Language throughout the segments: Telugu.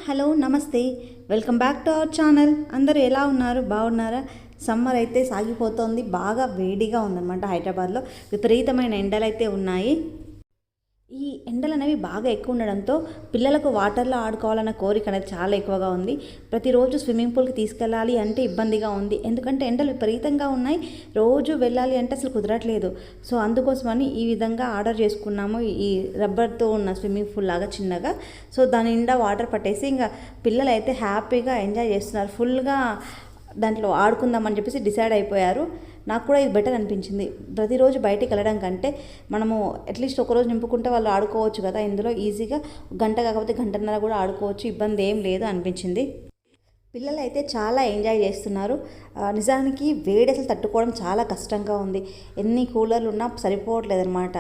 హలో నమస్తే. Welcome back to our channel. అందరూ ఎలా ఉన్నారు? బాగున్నారా? సమ్మర్ అయితే సాగిపోతోంది. బాగా వేడిగా ఉందన్నమాట. హైదరాబాద్లో విపరీతమైన ఎండలు అయితే ఉన్నాయి. ఈ ఎండలు అనేవి బాగా ఎక్కువ ఉండడంతో పిల్లలకు వాటర్లో ఆడుకోవాలన్న కోరిక అనేది చాలా ఎక్కువగా ఉంది. ప్రతిరోజు స్విమ్మింగ్ పూల్కి తీసుకెళ్ళాలి అంటే ఇబ్బందిగా ఉంది. ఎందుకంటే ఎండలు విపరీతంగా ఉన్నాయి. రోజు వెళ్ళాలి అంటే అసలు కుదరట్లేదు. సో అందుకోసమని ఈ విధంగా ఆర్డర్ చేసుకున్నాము. ఈ రబ్బర్తో ఉన్న స్విమ్మింగ్ పూల్ లాగా చిన్నగా. సో దాని నిండా వాటర్ పట్టేసి ఇంకా పిల్లలు అయితే హ్యాపీగా ఎంజాయ్ చేస్తున్నారు. ఫుల్గా దాంట్లో ఆడుకుందామని చెప్పేసి డిసైడ్ అయిపోయారు. నాకు కూడా ఇది బెటర్ అనిపించింది. ప్రతిరోజు బయటికి వెళ్ళడం కంటే మనము అట్లీస్ట్ ఒకరోజు నింపుకుంటే వాళ్ళు ఆడుకోవచ్చు కదా. ఇందులో ఈజీగా గంట కాకపోతే గంటన్నర కూడా ఆడుకోవచ్చు. ఇబ్బంది ఏం లేదు అనిపించింది. పిల్లలు అయితే చాలా ఎంజాయ్ చేస్తున్నారు. నిజానికి వేడి అసలు తట్టుకోవడం చాలా కష్టంగా ఉంది. ఎన్ని కూలర్లు ఉన్నా సరిపోవట్లేదు అనమాట.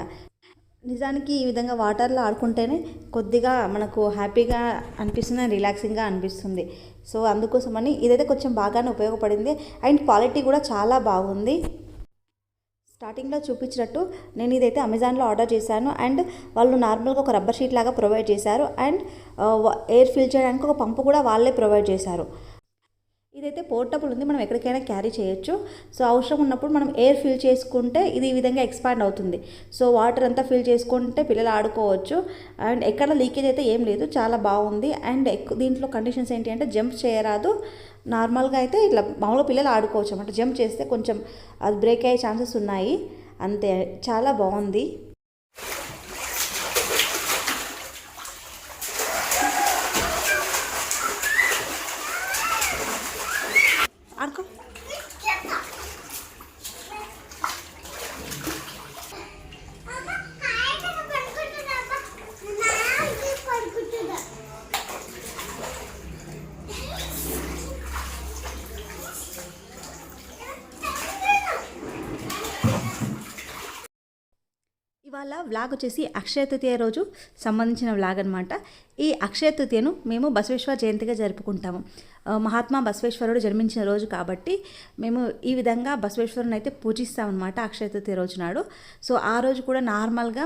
నిజానికి ఈ విధంగా వాటర్లో ఆడుకుంటేనే కొద్దిగా మనకు హ్యాపీగా అనిపిస్తుంది, రిలాక్సింగ్గా అనిపిస్తుంది. సో అందుకోసమని ఇదైతే కొంచెం బాగానే ఉపయోగపడింది. అండ్ క్వాలిటీ కూడా చాలా బాగుంది. స్టార్టింగ్లో చూపించినట్టు నేను ఇదైతే అమెజాన్లో ఆర్డర్ చేశాను. అండ్ వాళ్ళు నార్మల్గా ఒక రబ్బర్ షీట్ లాగా ప్రొవైడ్ చేశారు. అండ్ ఎయిర్ ఫిల్ చేయడానికి ఒక పంపు కూడా వాళ్ళే ప్రొవైడ్ చేశారు. ఇదైతే పోర్టబుల్ ఉంది, మనం ఎక్కడికైనా క్యారీ చేయొచ్చు. సో అవసరం ఉన్నప్పుడు మనం ఎయిర్ ఫిల్ చేసుకుంటే ఇది ఈ విధంగా ఎక్స్పాండ్ అవుతుంది. సో వాటర్ అంతా ఫిల్ చేసుకుంటే పిల్లలు ఆడుకోవచ్చు. అండ్ ఎక్కడ లీకేజ్ అయితే ఏం లేదు, చాలా బాగుంది. అండ్ దీంట్లో కండిషన్స్ ఏంటి అంటే జంప్ చేయరాదు. నార్మల్గా అయితే ఇట్లా మామూలుగా పిల్లలు ఆడుకోవచ్చు అన్నమాట. జంప్ చేస్తే కొంచెం అది బ్రేక్ అయ్యే ఛాన్సెస్ ఉన్నాయి, అంతే. చాలా బాగుంది. ఆడుకో. ఇవాళ వ్లాగ్ వచ్చేసి అక్షయ తృతీయ రోజు సంబంధించిన వ్లాగ్ అనమాట. ఈ అక్షయ తృతీయను మేము బసవేశ్వర జయంతిగా జరుపుకుంటాము. మహాత్మా బసవేశ్వరుడు జన్మించిన రోజు కాబట్టి మేము ఈ విధంగా బసవేశ్వరుని అయితే పూజిస్తామన్నమాట అక్షయ తృతీయ రోజు నాడు. సో ఆ రోజు కూడా నార్మల్గా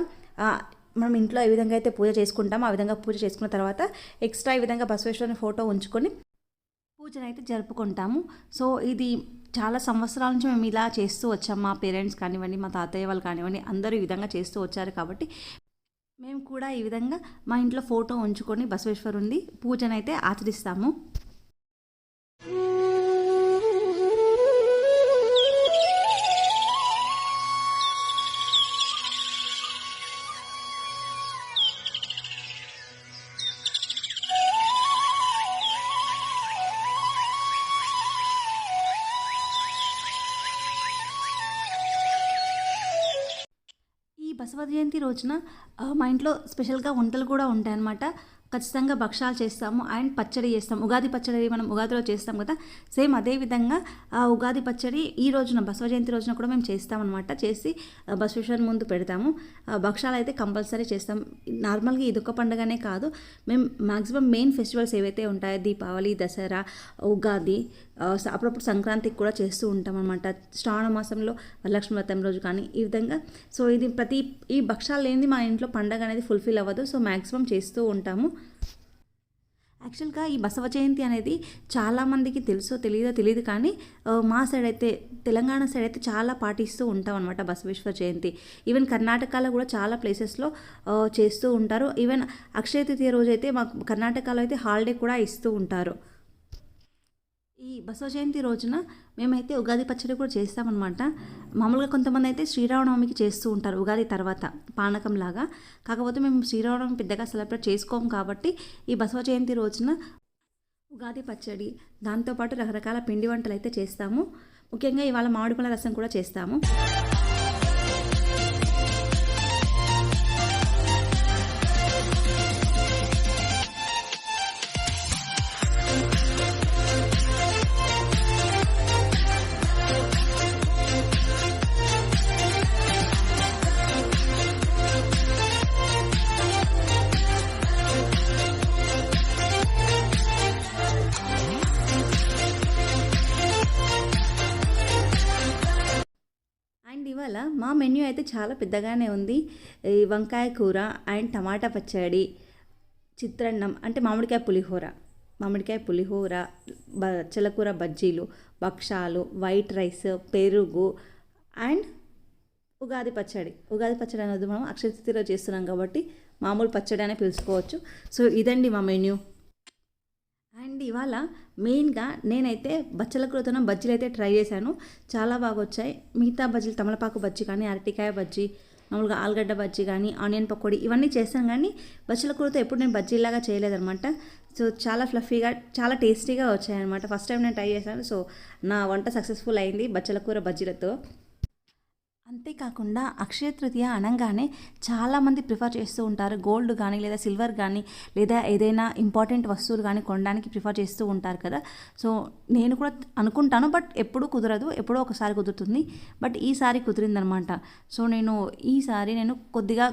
మనం ఇంట్లో ఏ విధంగా అయితే పూజ చేసుకుంటామో ఆ విధంగా పూజ చేసుకున్న తర్వాత ఎక్స్ట్రా ఈ విధంగా బసవేశ్వరుని ఫోటో ఉంచుకొని పూజను అయితే జరుపుకుంటాము. సో ఇది చాలా సంవత్సరాల నుంచి మేము ఇలా చేస్తూ వచ్చాము. మా పేరెంట్స్ కానివ్వండి, మా తాతయ్య వాళ్ళు కానివ్వండి, అందరూ ఈ విధంగా చేస్తూ వచ్చారు కాబట్టి మేము కూడా ఈ విధంగా మా ఇంట్లో ఫోటో ఉంచుకొని బసవేశ్వరుని పూజనైతే ఆచరిస్తాము. బసవ జయంతి రోజున మా ఇంట్లో స్పెషల్గా వంటలు కూడా ఉంటాయన్నమాట. ఖచ్చితంగా భక్షాలు చేస్తాము అండ్ పచ్చడి చేస్తాం. ఉగాది పచ్చడి మనం ఉగాదిలో చేస్తాం కదా, సేమ్ అదే విధంగా ఉగాది పచ్చడి ఈ రోజున బసవ జయంతి రోజున కూడా మేము చేస్తామన్నమాట. చేసి బసవేశ్వరుని ముందు పెడతాము. భక్షాలు అయితే కంపల్సరీ చేస్తాం. నార్మల్గా ఇదొక పండుగనే కాదు, మేము మ్యాక్సిమం మెయిన్ ఫెస్టివల్స్ ఏవైతే ఉంటాయో దీపావళి, దసరా, ఉగాది, అప్పుడప్పుడు సంక్రాంతికి కూడా చేస్తూ ఉంటాం అనమాట. శ్రావణ మాసంలో వరలక్ష్మి వ్రతం రోజు కానీ ఈ విధంగా. సో ఇది ఈ భక్షాలు లేనిది మా ఇంట్లో పండగ అనేది ఫుల్ఫిల్ అవ్వదు. సో మ్యాక్సిమం చేస్తూ ఉంటాము. యాక్చువల్గా ఈ బసవ జయంతి అనేది చాలామందికి తెలుసో తెలియదు కానీ మా సైడ్ అయితే తెలంగాణ సైడ్ అయితే చాలా పాటిస్తూ ఉంటాం అనమాట బసవేశ్వర జయంతి. ఈవెన్ కర్ణాటకలో కూడా చాలా ప్లేసెస్లో చేస్తూ ఉంటారు. ఈవెన్ అక్షయ తృతీయ రోజు అయితే మాకు కర్ణాటకలో అయితే హాలిడే కూడా ఇస్తూ ఉంటారు. ఈ బసవ జయంతి రోజున మేమైతే ఉగాది పచ్చడి కూడా చేస్తామన్నమాట. మామూలుగా కొంతమంది అయితే శ్రీరామనవమికి చేస్తూ ఉంటారు, ఉగాది తర్వాత పానకంలాగా. కాకపోతే మేము శ్రీరామనవమి పెద్దగా సెలబ్రేట్ చేసుకోము కాబట్టి ఈ బసవ జయంతి రోజున ఉగాది పచ్చడి, దాంతోపాటు రకరకాల పిండి వంటలు అయితే చేస్తాము. ముఖ్యంగా ఇవాళ మామిడిపళ్ళ రసం కూడా చేస్తాము. ఇవాళ మా మెన్యూ అయితే చాలా పెద్దగానే ఉంది. వంకాయ కూర అండ్ టమాటా పచ్చడి, చిత్రాన్నం అంటే మామిడికాయ పులిహోర, మామిడికాయ పులిహోర, బచ్చల బజ్జీలు, భక్షాలు, వైట్ రైస్, పెరుగు అండ్ ఉగాది పచ్చడి. ఉగాది పచ్చడి అనేది మనం అక్షయ తృతీయలో చేస్తున్నాం కాబట్టి మామూలు పచ్చడి అనే పిలుచుకోవచ్చు. సో ఇదండి మా మెన్యూ. అండ్ ఇవాళ మెయిన్గా నేనైతే బచ్చల కూరతోనే బజ్జీలు అయితే ట్రై చేశాను. చాలా బాగా వచ్చాయి. మిగతా బజ్జీలు తమలపాకు బజ్జీ కానీ, అరటికాయ బజ్జీ, మామూలుగా ఆలుగడ్డ బజ్జీ కానీ, ఆనియన్ పకోడీ ఇవన్నీ చేస్తాను కానీ బచ్చల కూరతో ఎప్పుడు నేను బజ్జీలాగా చేయలేదన్నమాట. సో చాలా ఫ్లఫీగా, చాలా టేస్టీగా వచ్చాయన్నమాట. ఫస్ట్ టైం నేను ట్రై చేశాను. సో నా వంట సక్సెస్ఫుల్ అయింది బచ్చల కూర బజ్జీలతో. అంతేకాకుండా అక్షయ తృతీయ అనగానే చాలామంది ప్రిఫర్ చేస్తూ ఉంటారు గోల్డ్ కానీ లేదా సిల్వర్ కానీ లేదా ఏదైనా ఇంపార్టెంట్ వస్తువులు కానీ కొనడానికి ప్రిఫర్ చేస్తూ ఉంటారు కదా. సో నేను కూడా అనుకుంటాను, బట్ ఎప్పుడూ కుదరదు, ఎప్పుడో ఒకసారి కుదురుతుంది. బట్ ఈసారి కుదిరిందనమాట. సో ఈసారి నేను కొద్దిగా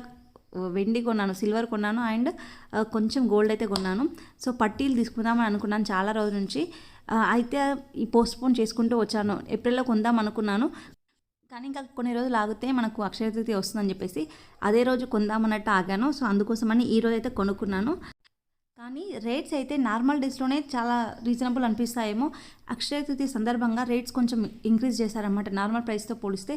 వెండి కొన్నాను, సిల్వర్ కొన్నాను అండ్ కొంచెం గోల్డ్ అయితే కొన్నాను. సో పట్టీలు తీసుకుందామని అనుకున్నాను చాలా రోజుల నుంచి. అయితే ఈ పోస్ట్పోన్ చేసుకుంటూ వచ్చాను. ఏప్రిల్లో కొందాం అనుకున్నాను, కానీ ఇంకా కొన్ని రోజులు ఆగితే మనకు అక్షయ తృతీయ వస్తుందని చెప్పేసి అదే రోజు కొందామన్నట్టు ఆగాను. సో అందుకోసమని ఈ రోజు అయితే కొనుక్కున్నాను. కానీ రేట్స్ అయితే నార్మల్ డేస్లోనే చాలా రీజనబుల్ అనిపిస్తాయేమో. అక్షయ తృతీయ సందర్భంగా రేట్స్ కొంచెం ఇంక్రీజ్ చేశారన్నమాట. నార్మల్ ప్రైస్తో పోలిస్తే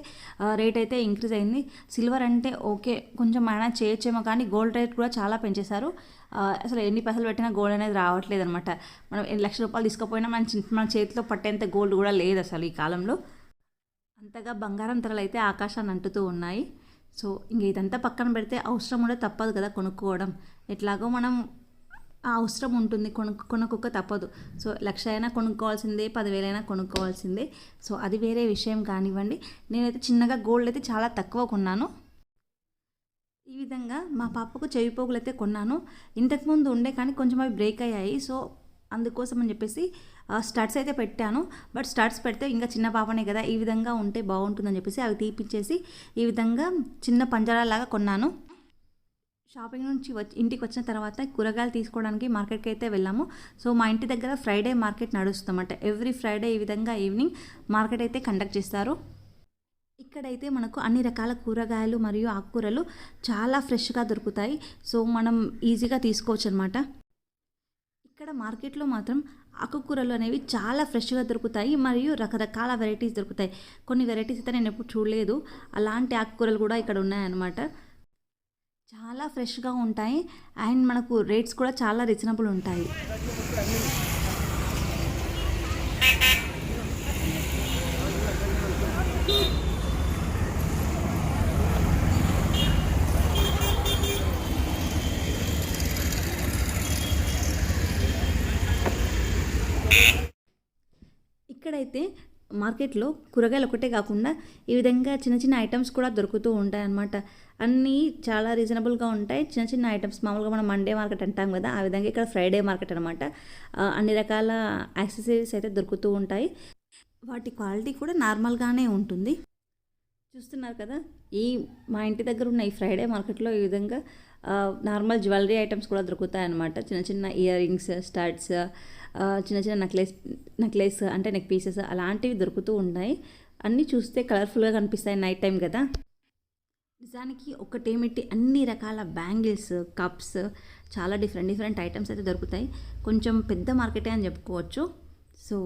రేట్ అయితే ఇంక్రీజ్ అయింది. సిల్వర్ అంటే ఓకే కొంచెం మేనేజ్ చేయొచ్చేమో, కానీ గోల్డ్ రేట్ కూడా చాలా పెంచేశారు. అసలు ఎన్ని పైసలు పెట్టినా గోల్డ్ అనేది రావట్లేదు అనమాట. మనం 1,00,000 రూపాయలు తీసుకుపోయినా మన చేతిలో పట్టేంత గోల్డ్ కూడా లేదు అసలు ఈ కాలంలో. అంతగా బంగారం ధరలు అయితే ఆకాశాన్ని అంటుతూ ఉన్నాయి. సో ఇంక ఇదంతా పక్కన పెడితే అవసరం కూడా తప్పదు కదా కొనుక్కోవడం. ఎట్లాగో మనం ఆ అవసరం ఉంటుంది, కొనుక్కోక తప్పదు. సో 1,00,000 అయినా కొనుక్కోవాల్సిందే, 10,000 అయినా కొనుక్కోవాల్సిందే. సో అది వేరే విషయం కానివ్వండి. నేనైతే చిన్నగా గోల్డ్ అయితే చాలా తక్కువ కొన్నాను. ఈ విధంగా మా పాపకు చెవి పోగులు అయితే కొన్నాను. ఇంతకుముందు ఉండే కానీ కొంచెం అవి బ్రేక్ అయ్యాయి. సో అందుకోసం అని చెప్పేసి స్టడ్స్ అయితే పెట్టాను. బట్ స్టడ్స్ పెడితే ఇంకా చిన్న పాపనే కదా, ఈ విధంగా ఉంటే బాగుంటుందని చెప్పేసి అవి తీపిచ్చేసి ఈ విధంగా చిన్న పంజరాలాగా కొన్నాను. షాపింగ్ నుంచి ఇంటికి వచ్చిన తర్వాత కూరగాయలు తీసుకోవడానికి మార్కెట్కి అయితే వెళ్ళాము. సో మా ఇంటి దగ్గర ఫ్రైడే మార్కెట్ నడుస్తుందన్నమాట. ఎవ్రీ ఫ్రైడే ఈ విధంగా ఈవినింగ్ మార్కెట్ అయితే కండక్ట్ చేస్తారు. ఇక్కడైతే మనకు అన్ని రకాల కూరగాయలు మరియు ఆకుకూరలు చాలా ఫ్రెష్గా దొరుకుతాయి. సో మనం ఈజీగా తీసుకోవచ్చు అనమాట. ఇక్కడ మార్కెట్లో మాత్రం ఆకుకూరలు అనేవి చాలా ఫ్రెష్గా దొరుకుతాయి మరియు రకరకాల వెరైటీస్ దొరుకుతాయి. కొన్ని వెరైటీస్ అయితే నేను ఎప్పుడు చూడలేదు, అలాంటి ఆకుకూరలు కూడా ఇక్కడ ఉన్నాయన్నమాట. చాలా ఫ్రెష్గా ఉంటాయి అండ్ మనకు రేట్స్ కూడా చాలా రీజనబుల్ ఉంటాయి. ఇక్కడైతే మార్కెట్లో కూరగాయలు ఒకటే కాకుండా ఈ విధంగా చిన్న చిన్న ఐటమ్స్ కూడా దొరుకుతూ ఉంటాయి అన్నమాట. అన్నీ చాలా రీజనబుల్గా ఉంటాయి. చిన్న చిన్న ఐటమ్స్ మామూలుగా మనం మండే మార్కెట్ అంటాం కదా, ఆ విధంగా ఇక్కడ ఫ్రైడే మార్కెట్ అనమాట. అన్ని రకాల యాక్సెసరీస్ అయితే దొరుకుతూ ఉంటాయి. వాటి క్వాలిటీ కూడా నార్మల్గానే ఉంటుంది. చూస్తున్నారు కదా, మా ఇంటి దగ్గర ఉన్న ఈ ఫ్రైడే మార్కెట్లో ఈ విధంగా నార్మల్ జ్యువెలరీ ఐటమ్స్ కూడా దొరుకుతాయి అన్నమాట. చిన్న చిన్న ఇయర్ రింగ్స్, స్టడ్స్, చిన్న చిన్న నెక్లెస్ అంటే నెక్ పీసెస్ అలాంటివి దొరుకుతూ ఉంటాయి. అన్నీ చూస్తే కలర్ఫుల్గా కనిపిస్తాయి నైట్ టైం కదా. నిజానికి ఒకటేమిటి అన్ని రకాల బ్యాంగిల్స్, కప్స్, చాలా డిఫరెంట్ ఐటమ్స్ అయితే దొరుకుతాయి. కొంచెం పెద్ద మార్కెటే అని చెప్పుకోవచ్చు. సో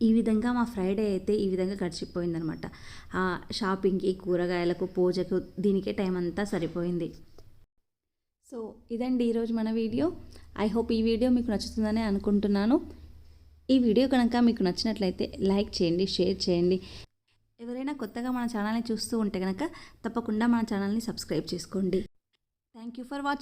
ఈ విధంగా మా ఫ్రైడే అయితే ఈ విధంగా గడిచిపోయిందనమాట. షాపింగ్కి, కూరగాయలకు, పూజకు దీనికే టైం అంతా సరిపోయింది. సో ఇదండి ఈరోజు మన వీడియో. ఐ హోప్ ఈ వీడియో మీకు నచ్చుతుందని అనుకుంటున్నాను. ఈ వీడియో కనుక మీకు నచ్చినట్లయితే లైక్ చేయండి, షేర్ చేయండి. ఎవరైనా కొత్తగా మన ఛానల్ని చూస్తూ ఉంటే కనుక తప్పకుండా మన ఛానల్ని సబ్స్క్రైబ్ చేసుకోండి. Thank you for watching.